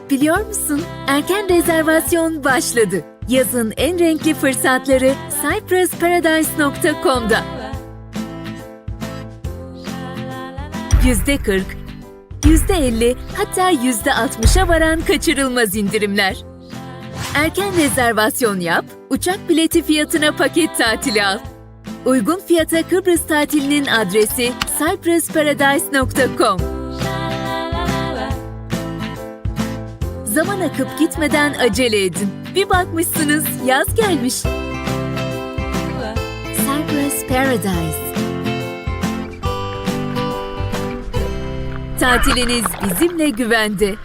Biliyor musun? Erken rezervasyon başladı. Yazın en renkli fırsatları cyprusparadise.com'da. %40, %50 hatta %60'a varan kaçırılmaz indirimler. Erken rezervasyon yap, uçak bileti fiyatına paket tatili al. Uygun fiyata Kıbrıs tatilinin adresi cyprusparadise.com. Zaman akıp gitmeden acele edin. Bir bakmışsınız yaz gelmiş. Cyprus Paradise. Tatiliniz bizimle güvende.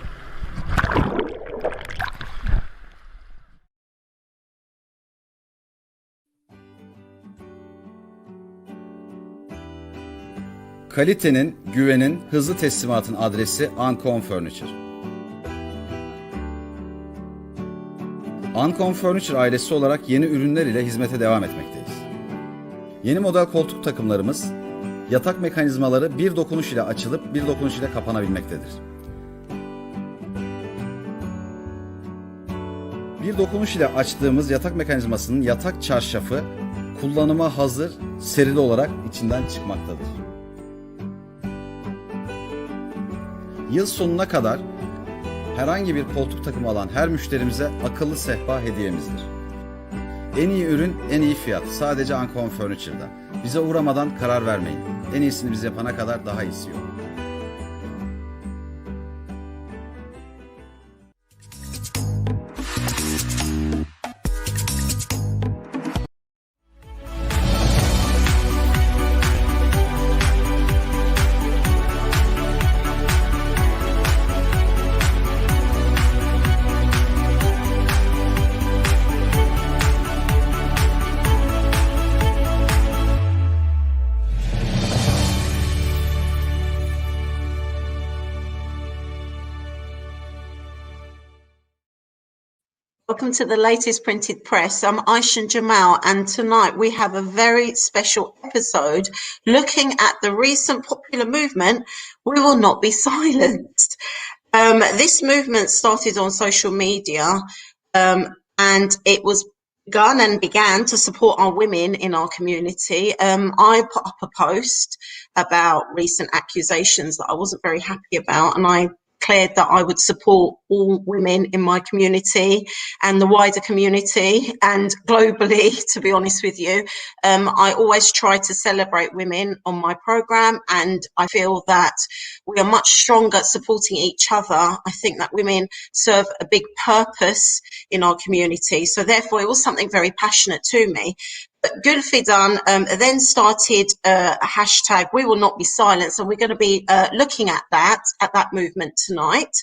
Kalitenin, güvenin, hızlı teslimatın adresi Ancon Furniture. Ancon Furniture ailesi olarak yeni ürünler ile hizmete devam etmekteyiz. Yeni model koltuk takımlarımız, yatak mekanizmaları bir dokunuş ile açılıp bir dokunuş ile kapanabilmektedir. Bir dokunuş ile açtığımız yatak mekanizmasının yatak çarşafı kullanıma hazır, serili olarak içinden çıkmaktadır. Yıl sonuna kadar herhangi bir koltuk takımı alan her müşterimize akıllı sehpa hediyemizdir. En iyi ürün, en iyi fiyat. Sadece Ancon Furniture'da. Bize uğramadan karar vermeyin. En iyisini biz yapana kadar daha iyisi yok. Welcome to the latest printed press. I'm Aysen Djemal, and tonight we have a very special episode looking at the recent popular movement, We Will Not Be Silenced. This movement started on social media and it was began to support our women in our community. I put up a post about recent accusations that I wasn't very happy about, and I declared that I would support all women in my community and the wider community and globally, to be honest with you. I always try to celebrate women on my programme, and I feel that we are much stronger at supporting each other. I think that women serve a big purpose in our community. So therefore it was something very passionate to me. But Gulfidan then started a hashtag, We Will Not Be Silenced, and we're going to be looking at that movement tonight.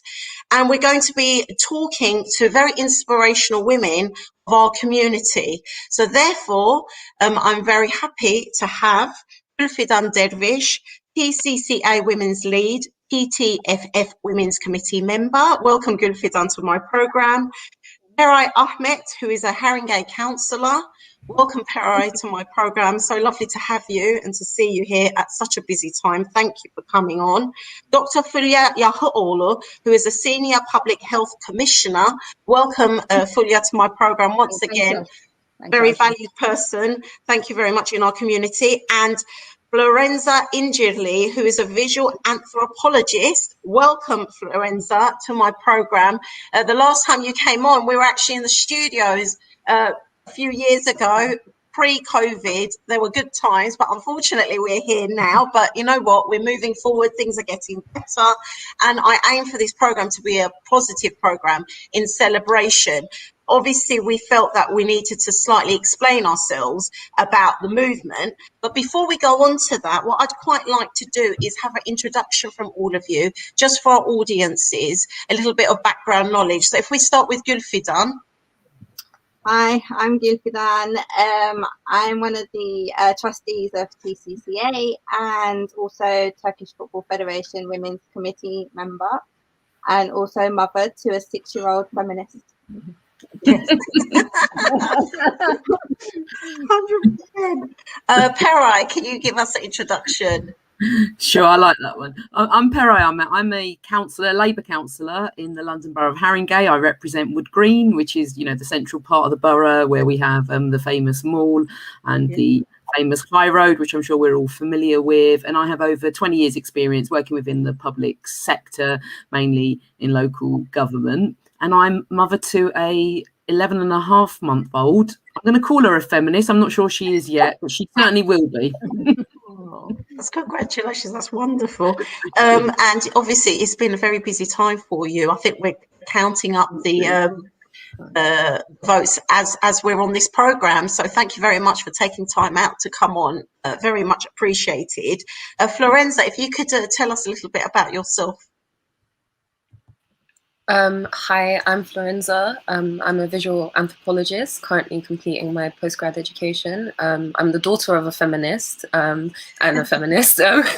And we're going to be talking to very inspirational women of our community. So therefore, I'm very happy to have Gulfidan Dervish, TCCA Women's Lead, TTFF Women's Committee member. Welcome, Gulfidan, to my programme. Peray Ahmet, who is a Haringey councillor. Welcome, Peray, to my programme. So lovely to have you and to see you here at such a busy time. Thank you for coming on. Dr. Fulya Yahioglu, who is a Senior Public Health Commissioner. Welcome, Fulya, to my programme once again. Very valued person. Thank you very much in our community. And Florenza Incirli, who is a visual anthropologist. Welcome, Florenza, to my programme. The last time you came on, we were actually in the studios a few years ago, pre-COVID. There were good times, but unfortunately we're here now. But you know what? We're moving forward. Things are getting better. And I aim for this programme to be a positive programme in celebration. Obviously, we felt that we needed to slightly explain ourselves about the movement. But before we go on to that, what I'd quite like to do is have an introduction from all of you, just for our audiences, a little bit of background knowledge. So if we start with Gulfidan. Hi, I'm Gulfidan. I'm one of the trustees of TCCA and also Turkish Football Federation Women's Committee member, and also mother to a 6-year-old feminist. Yes. 100%. Peray, can you give us an introduction? Sure, I like that one. I'm Peray. I'm a councillor, Labour councillor in the London Borough of Haringey. I represent Wood Green, which is, you know, the central part of the borough where we have the famous mall and the famous High Road, which I'm sure we're all familiar with. And I have over 20 years experience working within the public sector, mainly in local government. And I'm mother to a 11-and-a-half-month-old. I'm going to call her a feminist. I'm not sure she is yet, but she certainly will be. That's congratulations. That's wonderful. And obviously, it's been a very busy time for you. I think we're counting up the votes as we're on this programme. So thank you very much for taking time out to come on. Very much appreciated. Florenza, if you could tell us a little bit about yourself. Hi, I'm Florenza. I'm a visual anthropologist currently completing my postgrad education. I'm the daughter of a feminist and a feminist. And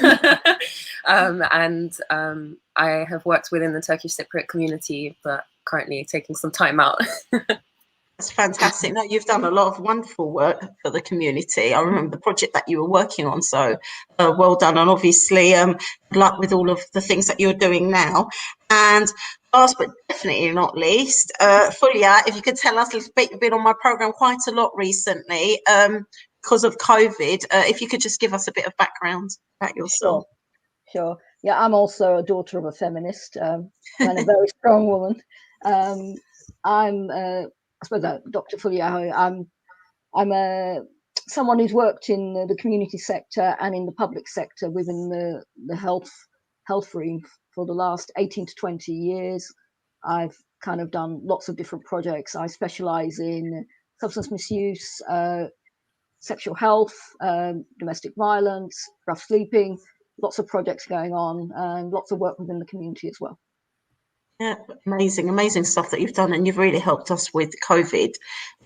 I have worked within the Turkish Cypriot community, but currently taking some time out. That's fantastic. No, you've done a lot of wonderful work for the community. I remember the project that you were working on, so well done. And obviously, good luck with all of the things that you're doing now. And last but definitely not least, Fulya, if you could tell us a little bit, you've been on my programme quite a lot recently because of COVID. If you could just give us a bit of background about yourself. Sure. Yeah, I'm also a daughter of a feminist and a very strong woman. I suppose Dr. Fulya, I'm someone who's worked in the community sector and in the public sector within the health realm for the last 18 to 20 years. I've kind of done lots of different projects. I specialise in substance misuse, sexual health, domestic violence, rough sleeping, lots of projects going on and lots of work within the community as well. Yeah, amazing stuff that you've done, and you've really helped us with COVID,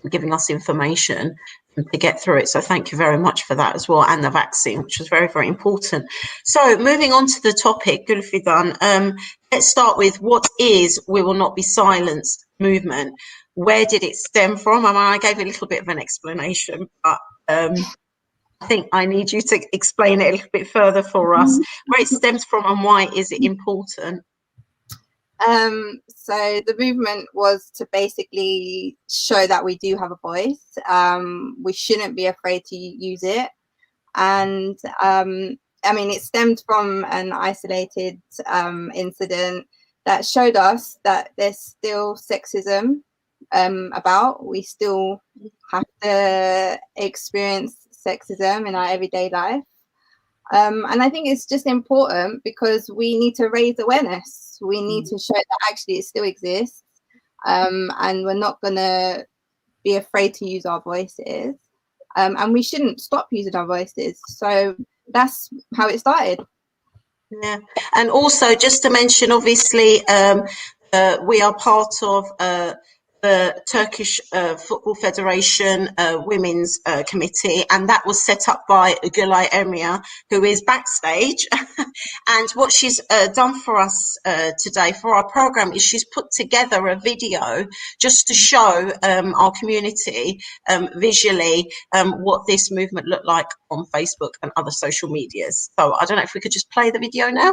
giving us information to get through it. So thank you very much for that as well, and the vaccine, which was very, very important. So moving on to the topic, Gulfidan, let's start with what is We Will Not Be Silenced movement. Where did it stem from? I mean, I gave a little bit of an explanation, but I think I need you to explain it a little bit further for us, where it stems from and why is it important? So the movement was to basically show that we do have a voice. We shouldn't be afraid to use it. And I mean, it stemmed from an isolated incident that showed us that there's still sexism about. We still have to experience sexism in our everyday life. And I think it's just important because we need to raise awareness. We need to show that actually it still exists, and we're not going to be afraid to use our voices, and we shouldn't stop using our voices. So that's how it started. Yeah, and also just to mention, obviously, we are part of the Turkish Football Federation Women's Committee, and that was set up by Gülay Emre, who is backstage. And what she's done for us today for our programme is she's put together a video just to show our community visually what this movement looked like on Facebook and other social medias. So I don't know if we could just play the video now.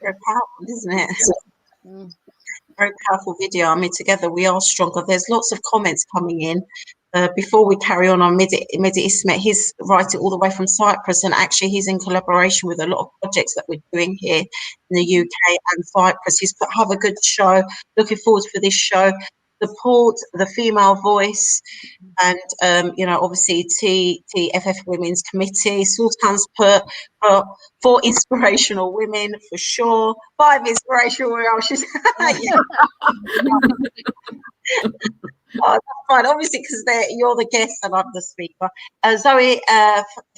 Very powerful, isn't it? Mm. Very powerful video. I mean, together we are stronger. There's lots of comments coming in. Before we carry on Mehdi Ismet, he's writing all the way from Cyprus, and actually he's in collaboration with a lot of projects that we're doing here in the UK and Cyprus. He's put, have a good show. Looking forward for this show. Support the female voice, and you know, obviously TTFF Women's Committee. Sultan's put 4 inspirational women for sure. 5 inspirational women. She's Oh, that's fine. Obviously, because you're the guest and I'm the speaker. Zoe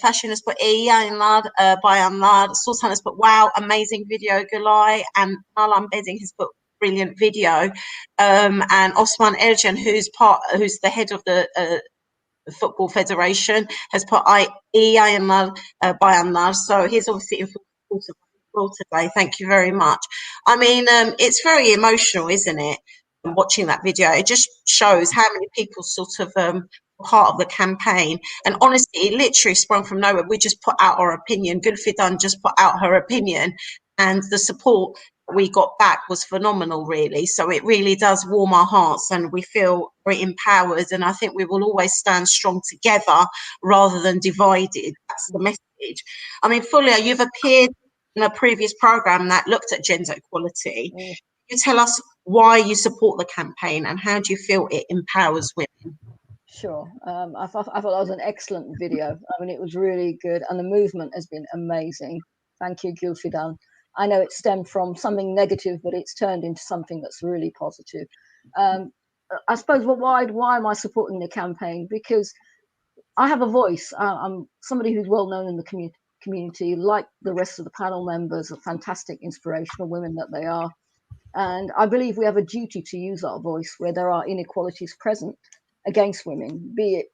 Fashion has put yayınlar, bayanlar. Sultan has put wow, amazing video, Gulay. And Nalan Bedding has put brilliant video. And Osman Ercan, who's the head of the Football Federation, has put yayınlar, bayanlar. So he's obviously in support of today. Thank you very much. I mean, it's very emotional, isn't it? Watching that video, it just shows how many people sort of part of the campaign, and honestly it literally sprung from nowhere. We just put out our opinion. Gulfidan just put out her opinion, and the support we got back was phenomenal, really. So it really does warm our hearts, and we feel very empowered, and I think we will always stand strong together rather than divided. That's the message. I mean, Fulya, you've appeared in a previous program that looked at gender equality. You tell us why you support the campaign and how do you feel it empowers women? Sure. I thought that was an excellent video. I mean, it was really good, and the movement has been amazing. Thank you, Gulfidan. I know it stemmed from something negative, but it's turned into something that's really positive. I suppose, well, why am I supporting the campaign? Because I have a voice. I'm somebody who's well known in the community, like the rest of the panel members, are fantastic, inspirational women that they are. And I believe we have a duty to use our voice where there are inequalities present against women, be it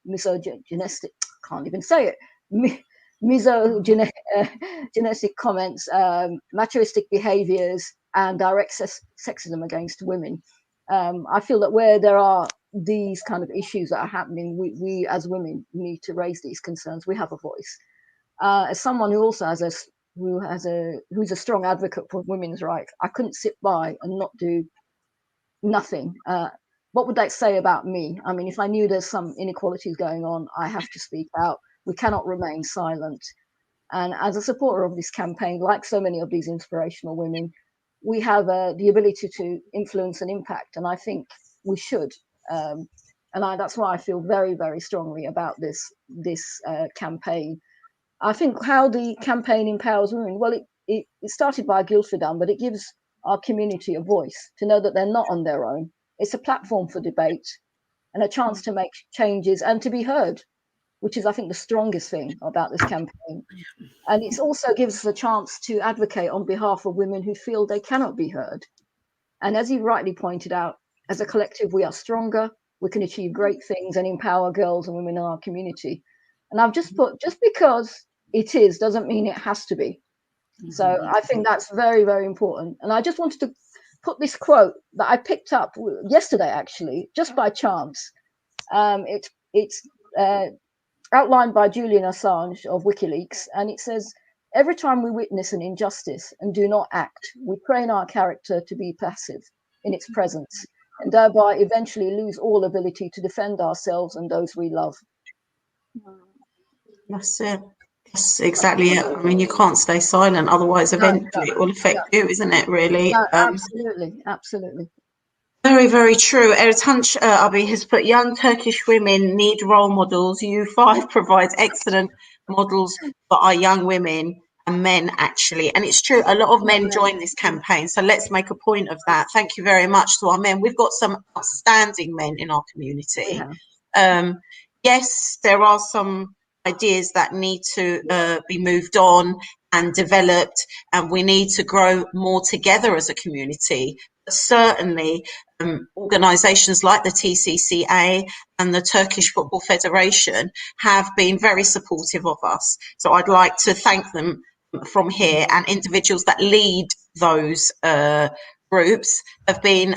misogynistic, can't even say it, misogynistic comments, machoistic behaviors, and direct sexism against women. I feel that where there are these kind of issues that are happening, we as women need to raise these concerns. We have a voice. As someone who also has who's a strong advocate for women's rights, I couldn't sit by and not do nothing. What would that say about me? I mean, if I knew there's some inequalities going on, I have to speak out. We cannot remain silent. And as a supporter of this campaign, like so many of these inspirational women, we have the ability to influence and impact, and I think we should. That's why I feel very, very strongly about this campaign. I think how the campaign empowers women, well, it started by Gulfidan, but it gives our community a voice to know that they're not on their own. It's a platform for debate and a chance to make changes and to be heard, which is, I think, the strongest thing about this campaign. And it also gives us a chance to advocate on behalf of women who feel they cannot be heard. And as you rightly pointed out, as a collective, we are stronger, we can achieve great things and empower girls and women in our community. And I've just put, just because it is doesn't mean it has to be. So I think that's very, very important. And I just wanted to put this quote that I picked up yesterday, actually, just by chance. It's outlined by Julian Assange of WikiLeaks, and it says, "Every time we witness an injustice and do not act, we train our character to be passive in its presence, and thereby eventually lose all ability to defend ourselves and those we love." That's it. That's exactly it. I mean, you can't stay silent, otherwise eventually it will affect you, isn't it, really? No, absolutely, absolutely. Very, very true. Ertanç Abi has put, young Turkish women need role models. U5 provides excellent models for our young women and men, actually. And it's true, a lot of men join this campaign. So let's make a point of that. Thank you very much to our men. We've got some outstanding men in our community. Yes, there are some ideas that need to be moved on and developed, and we need to grow more together as a community. But certainly, organisations like the TCCA and the Turkish Football Federation have been very supportive of us. So I'd like to thank them from here, and individuals that lead those groups have been,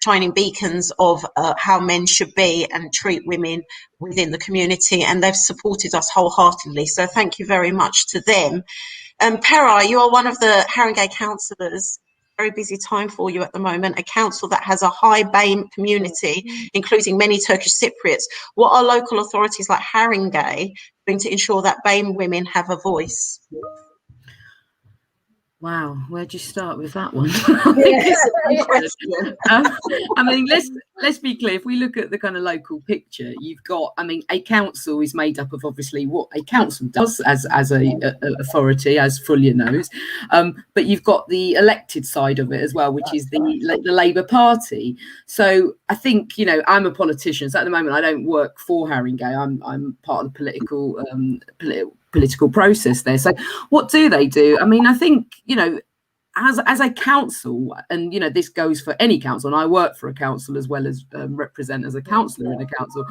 shining beacons of how men should be and treat women within the community, and they've supported us wholeheartedly. So thank you very much to them. Peray, you are one of the Haringey councillors. Very busy time for you at the moment, a council that has a high BAME community, including many Turkish Cypriots. What are local authorities like Haringey doing to ensure that BAME women have a voice? Wow, where'd you start with that one? I mean, let's be clear. If we look at the kind of local picture, you've got, I mean, a council is made up of obviously what a council does as a authority, as Fulya knows, but you've got the elected side of it as well, which is the Labour Party. So I think, you know, I'm a politician, so at the moment I don't work for Haringey. I'm part of the political process there. So what do they do? I mean, I think, you know, as a council, and you know, this goes for any council, and I work for a council as well as represent as a councillor in a council,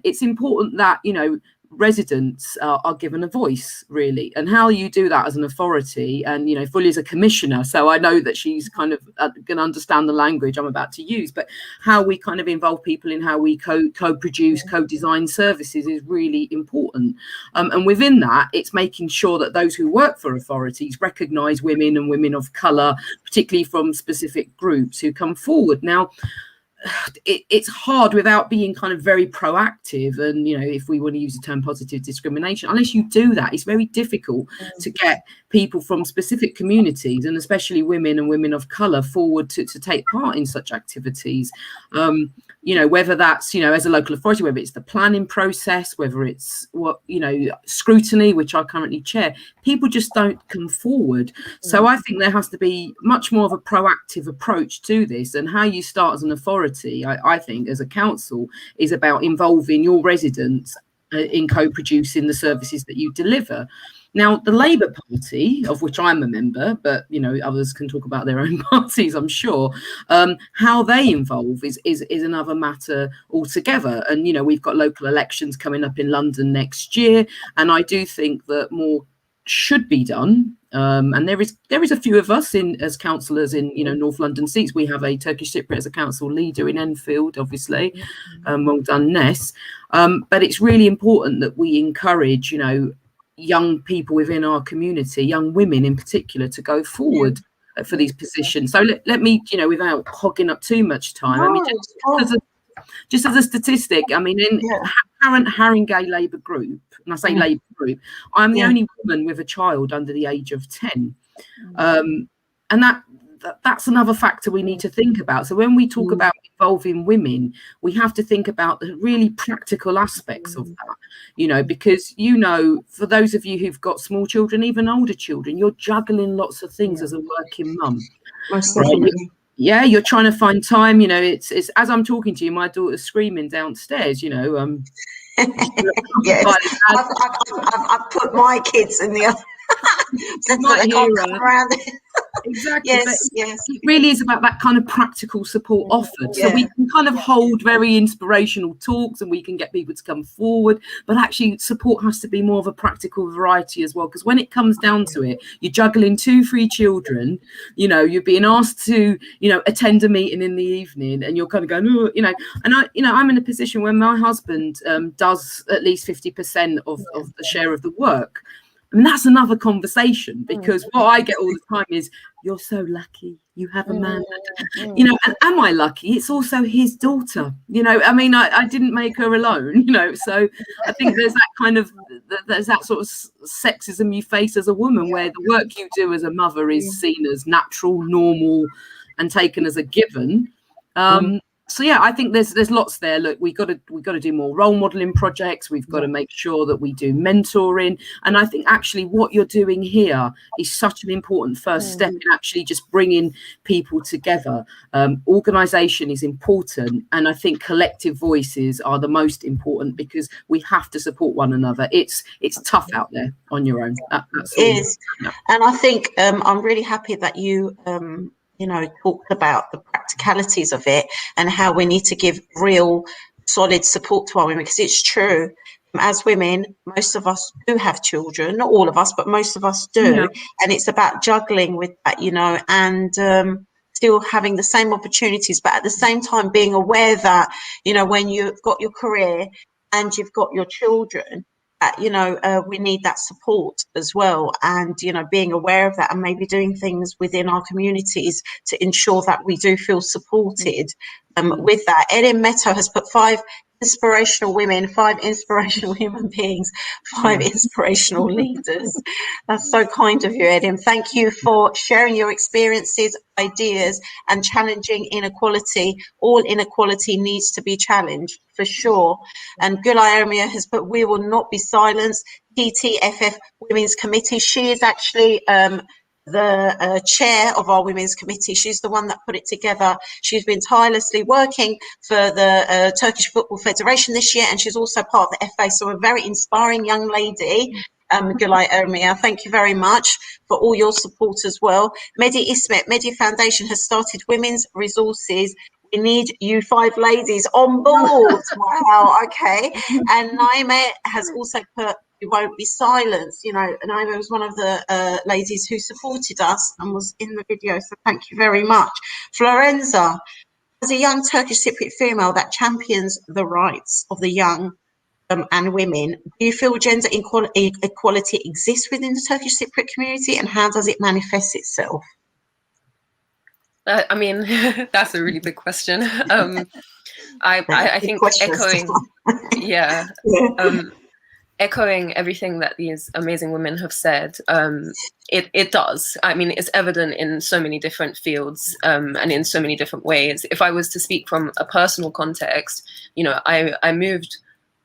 it's important that, you know, residents are given a voice, really, and how you do that as an authority. And you know, Fulya's a commissioner, so I know that she's kind of going to understand the language I'm about to use, but how we kind of involve people in how we co-produce, co-design services is really important. And within that, it's making sure that those who work for authorities recognise women and women of colour, particularly from specific groups who come forward. Now, it's hard without being kind of very proactive, and you know, if we want to use the term positive discrimination, unless you do that, it's very difficult to get people from specific communities, and especially women and women of colour, forward to take part in such activities. You know, whether that's, you know, as a local authority, whether it's the planning process, whether it's what, you know, scrutiny, which I currently chair, people just don't come forward. So I think there has to be much more of a proactive approach to this, and how you start as an authority, I think, as a council, is about involving your residents in co-producing the services that you deliver. Now, the Labour Party, of which I'm a member, but you know, others can talk about their own parties, I'm sure. How they involve is another matter altogether. And you know, we've got local elections coming up in London next year, and I do think that more should be done. And there is a few of us as councillors in, you know, North London seats. We have a Turkish Cypriot as a council leader in Enfield, obviously. Well done, Ness. But it's really important that we encourage, you know, young people within our community, young women in particular, to go forward for these positions. So let me, you know, without hogging up too much time, I mean, just as a statistic, I mean, in current Haringey Labour group, and I say Labour group, I'm the only woman with a child under the age of 10. And that's another factor we need to think about. So when we talk about involving women, we have to think about the really practical aspects of that, you know, because, you know, for those of you who've got small children, even older children, you're juggling lots of things as a working mum. Right? Yeah, you're trying to find time, you know, it's as I'm talking to you, my daughter's screaming downstairs, you know. Yes, I've put my kids in the other. Exactly. Yes. It really is about that kind of practical support offered. So we can kind of hold very inspirational talks, and we can get people to come forward, but actually support has to be more of a practical variety as well, because when it comes down to it, you're juggling 2-3 children, you know, you're being asked to, you know, attend a meeting in the evening, and you're kind of going, oh, you know, and I'm in a position where my husband does at least 50% of the share of the work. I mean, that's another conversation, because what I get all the time is, you're so lucky you have a man. You know, and am I lucky? It's also his daughter. You know, I mean, I didn't make her alone, you know, so I think there's that kind of, there's that sort of sexism you face as a woman, where the work you do as a mother is seen as natural, normal, and taken as a given. So yeah, I think there's lots there. Look, we got to do more role modeling projects. We've got to make sure that we do mentoring. And I think actually what you're doing here is such an important first step in actually just bringing people together. Organisation is important, and I think collective voices are the most important, because we have to support one another. It's tough out there on your own. That's all. It is. And I think I'm really happy that you you know, talked about the practicalities of it and how we need to give real solid support to our women, because it's true. As women, most of us do have children, not all of us, but most of us do. And it's about juggling with that, you know, and still having the same opportunities, but at the same time being aware that, you know, when you've got your career and you've got your children, that, you know, we need that support as well, and, you know, being aware of that and maybe doing things within our communities to ensure that we do feel supported with that. Erin Meto has put 5 inspirational women, 5 inspirational human beings, 5 inspirational leaders. That's so kind of you, Erin. Thank you for sharing your experiences, ideas, and challenging inequality. All inequality needs to be challenged, for sure. And Gulay Ermia has put, we will not be silenced. TTFF Women's Committee. She is actually the chair of our Women's Committee. She's the one that put it together. She's been tirelessly working for the Turkish Football Federation this year, and she's also part of the FA. So a very inspiring young lady. Gulay Ermia, thank you very much for all your support as well. Mehdi Ismet, Mehdi Foundation has started women's resources. We need you 5 ladies on board. Wow, okay. And Naima has also put, we won't be silenced. You know, Naima was one of the ladies who supported us and was in the video, so thank you very much. Florenza, as a young Turkish Cypriot female that champions the rights of the young and women, do you feel gender equality exists within the Turkish Cypriot community, and how does it manifest itself? I mean, that's a really big question. I think echoing, yeah. Echoing everything that these amazing women have said, it does. I mean, it's evident in so many different fields and in so many different ways. If I was to speak from a personal context, you know, I moved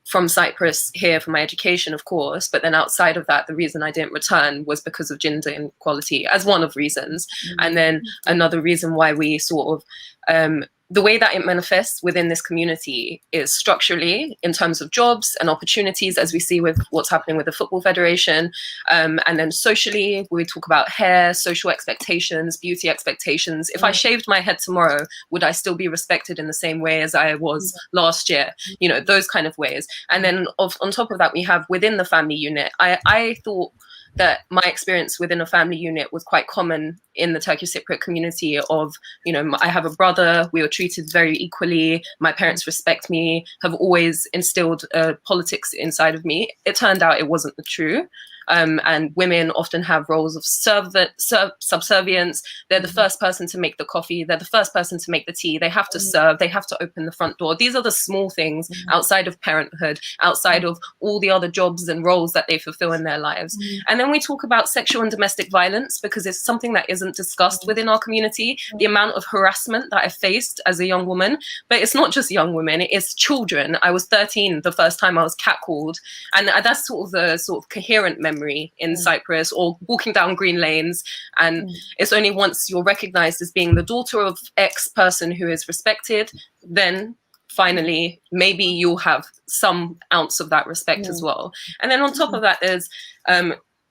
from Cyprus here for my education, of course, but then outside of that, the reason I didn't return was because of gender inequality as one of reasons. And then another reason why we sort of, the way that it manifests within this community is structurally in terms of jobs and opportunities, as we see with what's happening with the Football Federation. And then socially, we talk about hair, social expectations, beauty expectations. If I shaved my head tomorrow, would I still be respected in the same way as I was last year? You know, those kind of ways. And then on top of that, we have within the family unit, I thought that my experience within a family unit was quite common in the Turkish Cypriot community of, you know, I have a brother, we were treated very equally, my parents respect me, have always instilled politics inside of me. It turned out it wasn't the true. And women often have roles of subservience. They're the first person to make the coffee. They're the first person to make the tea. They have to serve. They have to open the front door. These are the small things outside of parenthood, outside of all the other jobs and roles that they fulfill in their lives. And then we talk about sexual and domestic violence because it's something that isn't discussed within our community. The amount of harassment that I faced as a young woman, but it's not just young women, it's children. I was 13 the first time I was catcalled. And that's sort of the sort of coherent memory in Cyprus, or walking down green lanes, and it's only once you're recognized as being the daughter of X person who is respected, then finally maybe you'll have some ounce of that respect as well. And then on top of that, there's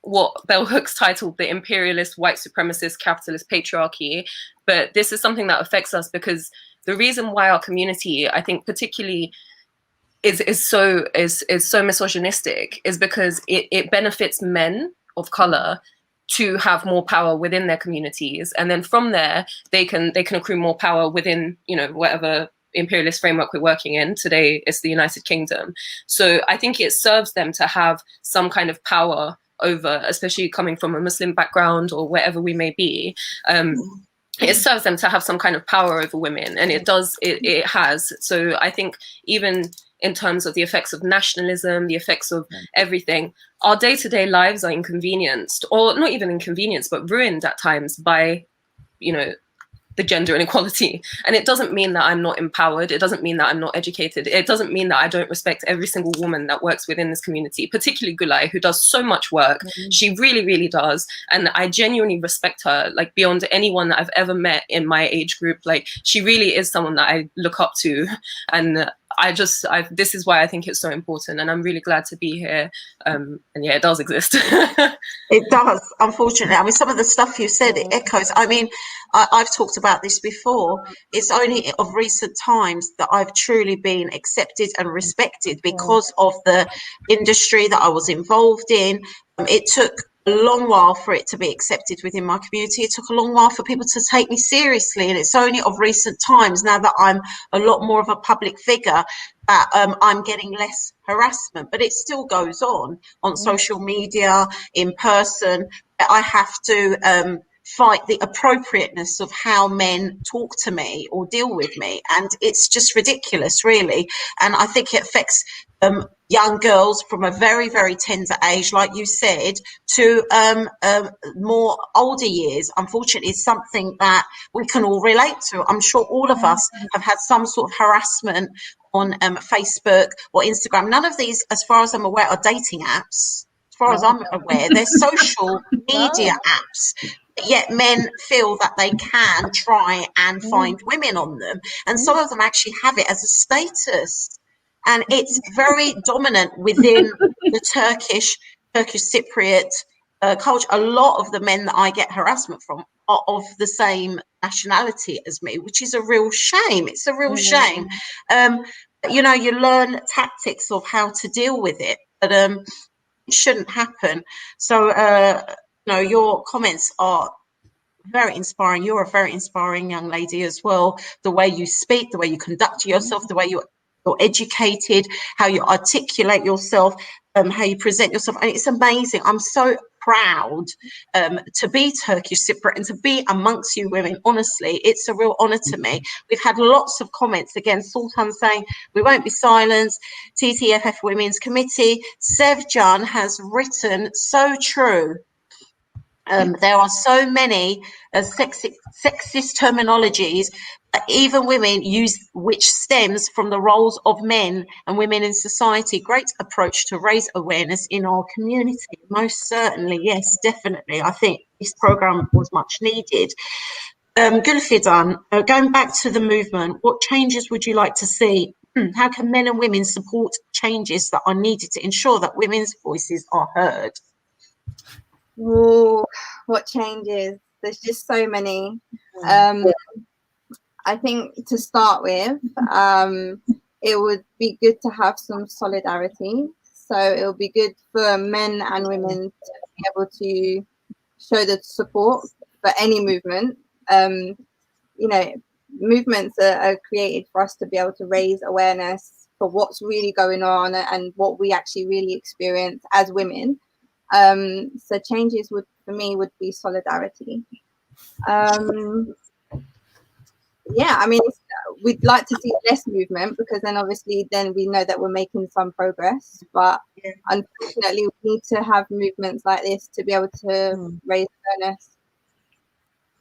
what Bell Hooks titled the imperialist, white supremacist, capitalist patriarchy. But this is something that affects us because the reason why our community, I think particularly is so misogynistic is because it benefits men of color to have more power within their communities, and then from there they can accrue more power within, you know, whatever imperialist framework we're working in. Today it's the United Kingdom. So I think it serves them to have some kind of power over, especially coming from a Muslim background or wherever we may be. It serves them to have some kind of power over women, and it has. So I think even in terms of the effects of nationalism, the effects of everything, our day-to-day lives are inconvenienced, or not even inconvenienced, but ruined at times by, you know, the gender inequality. And it doesn't mean that I'm not empowered. It doesn't mean that I'm not educated. It doesn't mean that I don't respect every single woman that works within this community, particularly Gulay, who does so much work. She really, really does. And I genuinely respect her, like beyond anyone that I've ever met in my age group. Like, she really is someone that I look up to. And this is why I think it's so important, and I'm really glad to be here. And yeah, it does exist. It does, unfortunately. I mean, some of the stuff you said, it echoes. I mean, I've talked about this before. It's only of recent times that I've truly been accepted and respected because of the industry that I was involved in. It took a long while for it to be accepted within my community. It took a long while for people to take me seriously, and it's only of recent times, now that I'm a lot more of a public figure, that I'm getting less harassment, but it still goes on social media, in person. I have to fight the appropriateness of how men talk to me or deal with me, and it's just ridiculous, really. And I think it affects young girls from a very, very tender age, like you said, to more older years. Unfortunately, it's something that we can all relate to. I'm sure all of us have had some sort of harassment on Facebook or Instagram. None of these, as far as I'm aware, are dating apps. As far as I'm aware, they're social media apps. Yet men feel that they can try and find women on them. And some of them actually have it as a status. And it's very dominant within the Turkish Cypriot culture. A lot of the men that I get harassment from are of the same nationality as me, which is a real shame. It's a real shame. You know, you learn tactics of how to deal with it, but it shouldn't happen. So, you know, your comments are very inspiring. You're a very inspiring young lady as well. The way you speak, the way you conduct yourself, the way you're educated, how you articulate yourself, how you present yourself. And it's amazing. I'm so proud to be Turkish Cypriot and to be amongst you women. Honestly, it's a real honor to me. We've had lots of comments again. Sultan saying we won't be silenced. TTFF Women's Committee. Sevjan has written so true. There are so many sexist terminologies that even women use, which stems from the roles of men and women in society. Great approach to raise awareness in our community. Most certainly, yes, definitely. I think this program was much needed. Gulfidan, going back to the movement, what changes would you like to see? How can men and women support changes that are needed to ensure that women's voices are heard? Ooh, what changes? There's just so many. I think to start with, it would be good to have some solidarity. So it would be good for men and women to be able to show the support for any movement. You know, movements are created for us to be able to raise awareness for what's really going on and what we actually really experience as women. So changes for me would be solidarity. Yeah, I mean, we'd like to see less movement because then we know that we're making some progress. But unfortunately, we need to have movements like this to be able to raise awareness.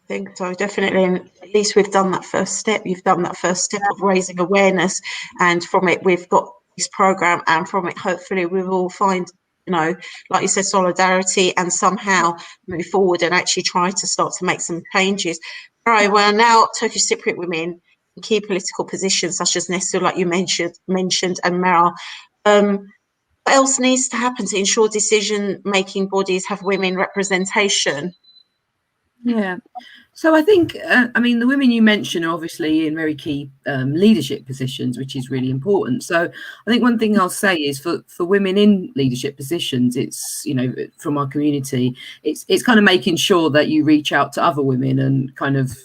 I think so, definitely. And at least we've done that first step. You've done that first step of raising awareness, and from it, we've got this program, and from it, hopefully, we will find, you know, like you said, solidarity, and somehow move forward and actually try to start to make some changes. Right, well, now Turkish Cypriot women in key political positions such as Nesu, like you mentioned, and Meral. What else needs to happen to ensure decision-making bodies have women representation? Yeah. So I think, I mean, the women you mentioned are obviously in very key leadership positions, which is really important. So I think one thing I'll say is for women in leadership positions, it's, you know, from our community, it's kind of making sure that you reach out to other women and kind of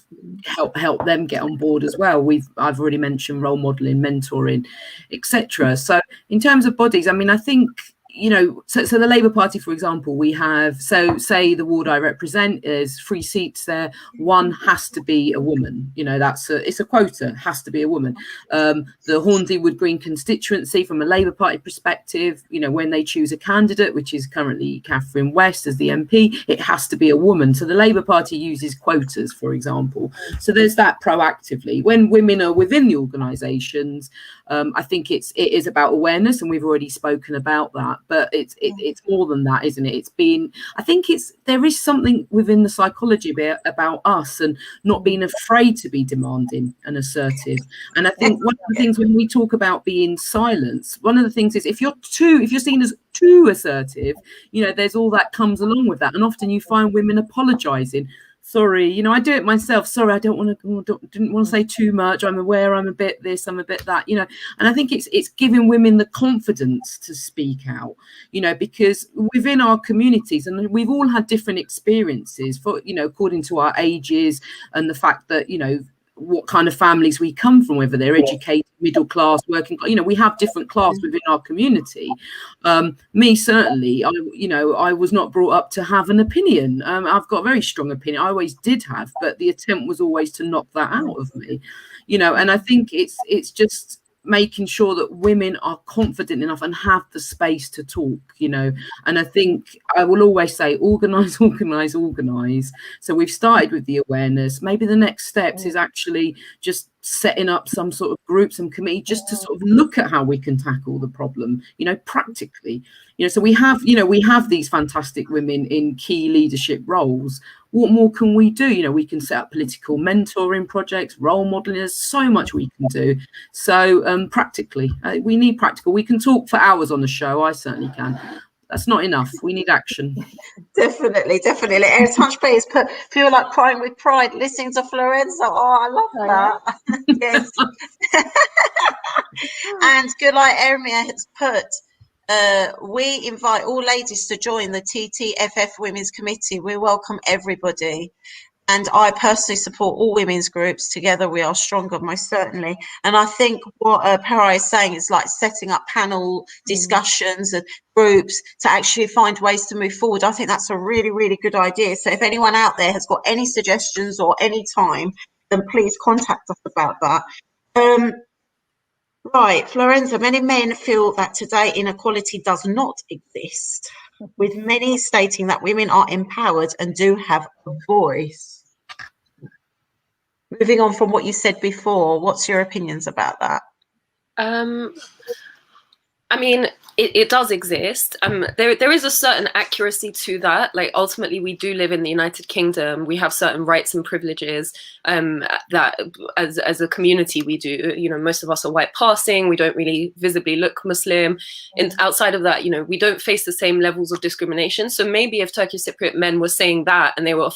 help them get on board as well. I've already mentioned role modeling, mentoring, etc. So in terms of bodies, I mean, I think, you know, so the Labour Party, for example, we have, so say the ward I represent, there's 3 seats there, 1 has to be a woman, you know, it's a quota, has to be a woman. The Hornsey Wood Green constituency, from a Labour Party perspective, you know, when they choose a candidate, which is currently Catherine West as the MP, it has to be a woman. So the Labour Party uses quotas, for example. So there's that proactively. When women are within the organisations, I think it is about awareness, and we've already spoken about that. But it's more than that, isn't it? I think there is something within the psychology about us and not being afraid to be demanding and assertive. And I think one of the things when we talk about being silenced, one of the things is if you're seen as too assertive, you know, there's all that comes along with that. And often you find women apologizing. Sorry, you know, I do it myself. Sorry, I didn't want to say too much. I'm aware I'm a bit this, I'm a bit that, you know. And I think it's giving women the confidence to speak out, you know, because within our communities, and we've all had different experiences for, you know, according to our ages and the fact that, you know, what kind of families we come from, whether they're educated middle class, working, you know, we have different class within our community. Me, certainly, I was not brought up to have an opinion. I've got a very strong opinion. I always did have, but the attempt was always to knock that out of me, you know, and I think it's just making sure that women are confident enough and have the space to talk, you know. And I think I will always say organize. So we've started with the awareness. Maybe the next steps is actually just setting up some sort of groups and committee just to sort of look at how we can tackle the problem, you know, practically. You know, so we have these fantastic women in key leadership roles. What more can we do? You know, we can set up political mentoring projects, role modeling. There's so much we can do. So practically, we need practical. We can talk for hours on the show. I certainly can. That's not enough. We need action. Definitely. Every time Space feel like crying with pride listening to Florenza. Oh, I love that. Yes. And good like Ermia has put, we invite all ladies to join the TTFF Women's Committee. We welcome everybody. And I personally support all women's groups. Together we are stronger, most certainly. And I think what Peray is saying is like setting up panel discussions and groups to actually find ways to move forward. I think that's a really, really good idea. So if anyone out there has got any suggestions or any time, then please contact us about that. Right, Florenza, many men feel that today inequality does not exist, with many stating that women are empowered and do have a voice. Moving on from what you said before, what's your opinions about that? I mean, it does exist. There is a certain accuracy to that. Like, ultimately, we do live in the United Kingdom. We have certain rights and privileges that as a community we do. You know, most of us are white passing. We don't really visibly look Muslim. And outside of that, you know, we don't face the same levels of discrimination. So maybe if Turkish Cypriot men were saying that and they were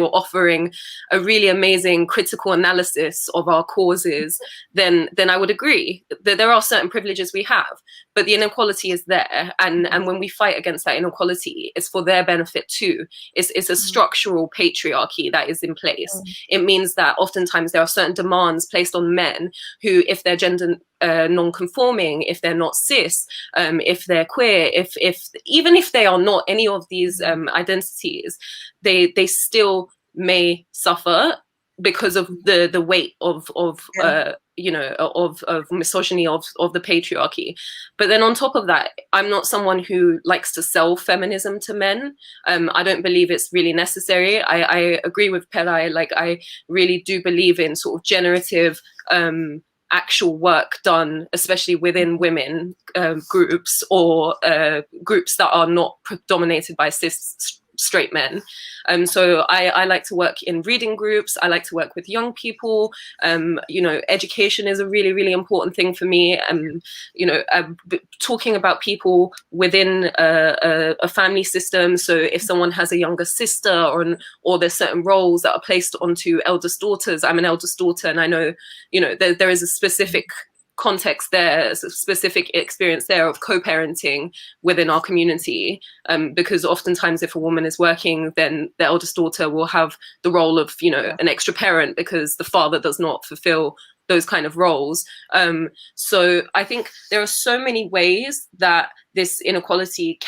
offering a really amazing critical analysis of our causes, then I would agree that there are certain privileges we have, but the inequality is there. And when we fight against that inequality, it's for their benefit too. It's a structural patriarchy that is in place. It means that oftentimes there are certain demands placed on men who, if they're gender non-conforming, if they're not cis, if they're queer, even if they are not any of these identities, they still may suffer because of the weight of misogyny of the patriarchy. But then on top of that, I'm not someone who likes to sell feminism to men. I don't believe it's really necessary. I agree with Peray. Like, I really do believe in sort of generative actual work done, especially within women groups or groups that are not dominated by cis straight men. So I like to work in reading groups. I like to work with young people. You know, education is a really, really important thing for me. You know, talking about people within a family system. So if someone has a younger sister or there's certain roles that are placed onto eldest daughters, I'm an eldest daughter, and I know, you know, there is a specific context there, a specific experience there of co-parenting within our community, because oftentimes if a woman is working, then the eldest daughter will have the role of, you know, an extra parent because the father does not fulfill those kind of roles. So I think there are so many ways that this inequality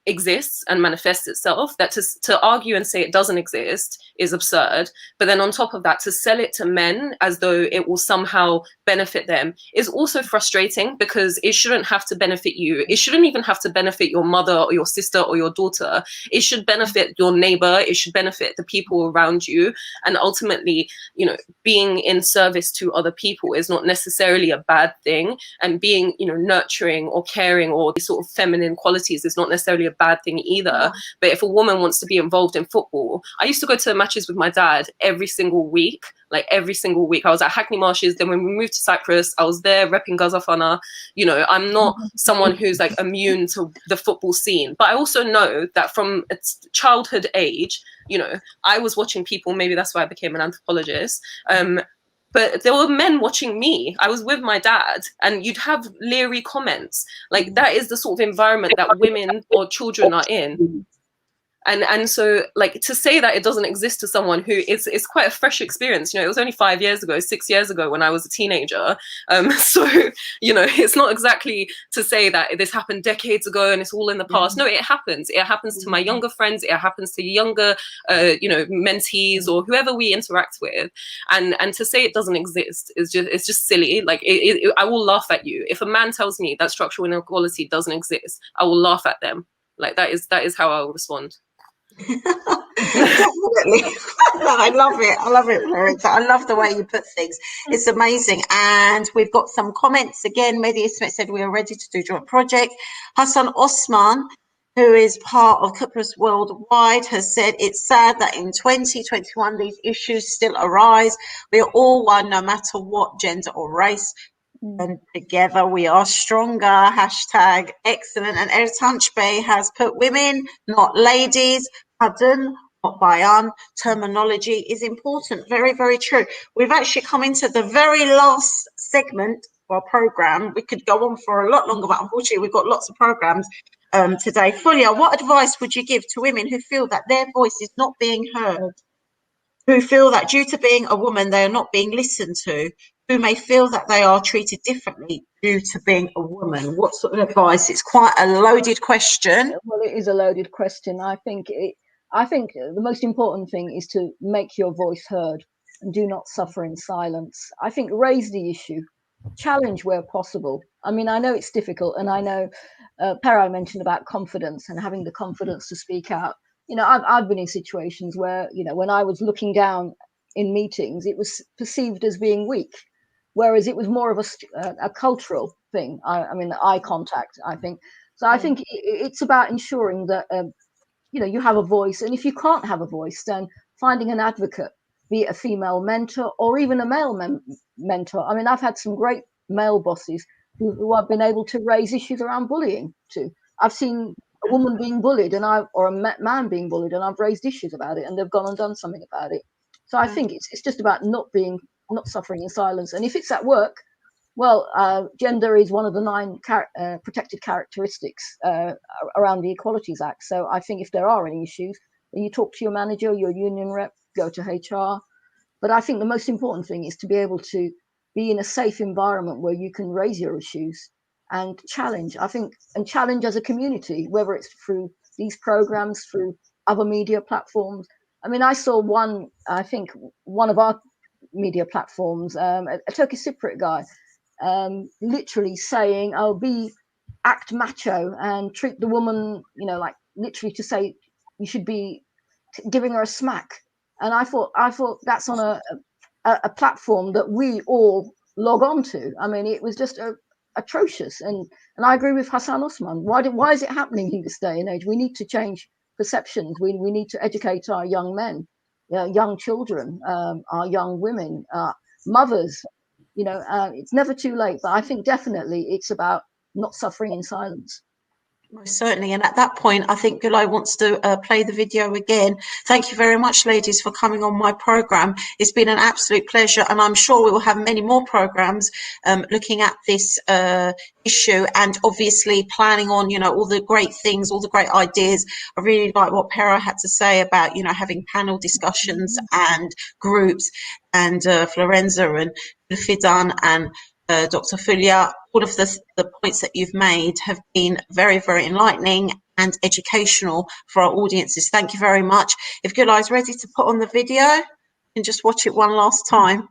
exists and manifests itself, that to argue and say it doesn't exist is absurd. But then on top of that, to sell it to men as though it will somehow benefit them is also frustrating, because it shouldn't have to benefit you. It shouldn't even have to benefit your mother or your sister or your daughter. It should benefit your neighbor. It should benefit the people around you. And ultimately, you know, being in service to other people is not necessarily a bad thing. And being, you know, nurturing or caring or these sort of feminine qualities is not necessarily a bad thing either. But if a woman wants to be involved in football, I used to go to matches with my dad every single week. Like every single week. I was at Hackney Marshes. Then when we moved to Cyprus, I was there repping Gazafana. You know, I'm not someone who's like immune to the football scene. But I also know that from its childhood age, you know, I was watching people. Maybe that's why I became an anthropologist. But there were men watching me. I was with my dad, and you'd have leery comments. Like, that is the sort of environment that women or children are in. And so, like, to say that it doesn't exist to someone who is quite a fresh experience. You know, it was only 5 years ago, 6 years ago when I was a teenager. So, you know, it's not exactly to say that this happened decades ago and it's all in the past. No, it happens. It happens to my younger friends. It happens to younger, you know, mentees or whoever we interact with. And to say it doesn't exist is just silly. Like, I will laugh at you. If a man tells me that structural inequality doesn't exist, I will laugh at them. Like, that is how I will respond. Definitely. I love it, Florenza. I love the way you put things. It's amazing. And we've got some comments again. Mehdi Smith said we are ready to do joint project. Hassan Osman, who is part of Cyprus Worldwide, has said it's sad that in 2021 these issues still arise. We are all one, no matter what gender or race. And together we are stronger. Hashtag excellent. And Ertanç Bey has put women, not ladies. Kadın, not bayan. Terminology is important. Very, very true. We've actually come into the very last segment of our programme. We could go on for a lot longer, but unfortunately we've got lots of programmes today. Fulya, what advice would you give to women who feel that their voice is not being heard? Who feel that due to being a woman they are not being listened to? Who may feel that they are treated differently due to being a woman? What sort of advice? It's quite a loaded question. Well, it is a loaded question. I think the most important thing is to make your voice heard and do not suffer in silence. I think raise the issue, challenge where possible. I mean, I know it's difficult, and I know Peray mentioned about confidence and having the confidence to speak out. You know, I've been in situations where, you know, when I was looking down in meetings, it was perceived as being weak. Whereas it was more of a cultural thing. I mean, eye contact, I think. So I think it's about ensuring that, you know, you have a voice. And if you can't have a voice, then finding an advocate, be it a female mentor or even a male mentor. I mean, I've had some great male bosses who I've been able to raise issues around bullying to. I've seen a woman being bullied or a man being bullied, and I've raised issues about it, and they've gone and done something about it. So I think it's just about not suffering in silence. And if it's at work, well, gender is one of the 9 protected characteristics around the Equalities Act. So I think if there are any issues, then you talk to your manager, your union rep, go to HR. But I think the most important thing is to be able to be in a safe environment where you can raise your issues and challenge. I think, and challenge as a community, whether it's through these programs, through other media platforms. I mean, I saw one of our media platforms, a Turkish Cypriot guy, literally saying, "Oh, act macho and treat the woman," you know, like literally to say you should be giving her a smack. And I thought that's on a platform that we all log on to. I mean, it was just atrocious. And I agree with Hassan Osman. Why is it happening in this day and age? We need to change perceptions. We need to educate our young men, young children, our young women, mothers. You know, it's never too late. But I think definitely it's about not suffering in silence. Most certainly. And at that point, I think Gulay wants to play the video again. Thank you very much, ladies, for coming on my programme. It's been an absolute pleasure. And I'm sure we will have many more programmes looking at this issue and obviously planning on, you know, all the great things, all the great ideas. I really like what Peray had to say about, you know, having panel discussions and groups, and Florenza and Gulfidan and Dr. Fulya. All of the points that you've made have been very, very enlightening and educational for our audiences. Thank you very much. If Gulay is ready to put on the video, you can just watch it one last time.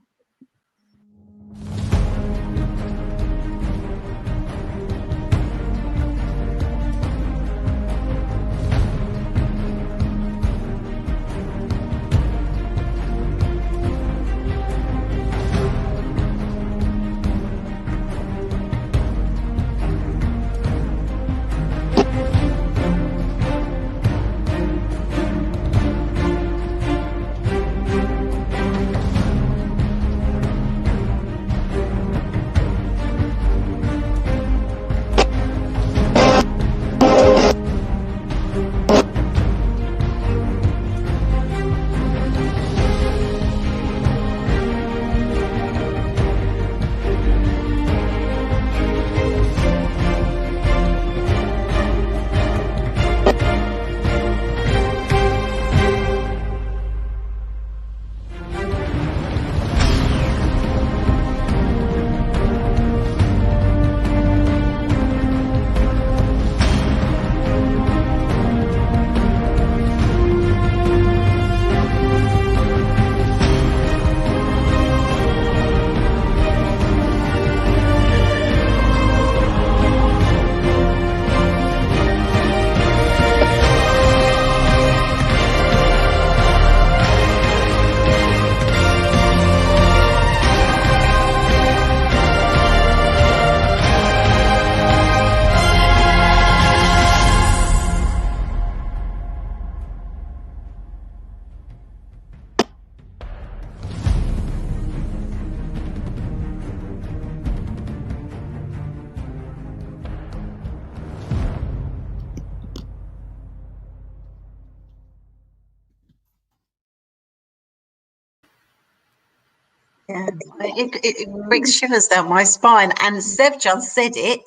Yeah, it brings shivers down my spine. And Seb just said it.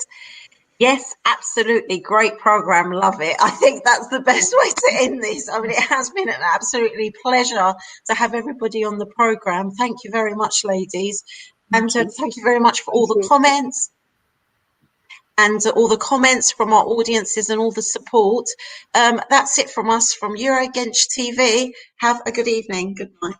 Yes, absolutely. Great program. Love it. I think that's the best way to end this. I mean, it has been an absolutely pleasure to have everybody on the program. Thank you very much, ladies. And thank you very much for all the comments and all the comments from our audiences and all the support. That's it from us from Eurogench TV. Have a good evening. Good night.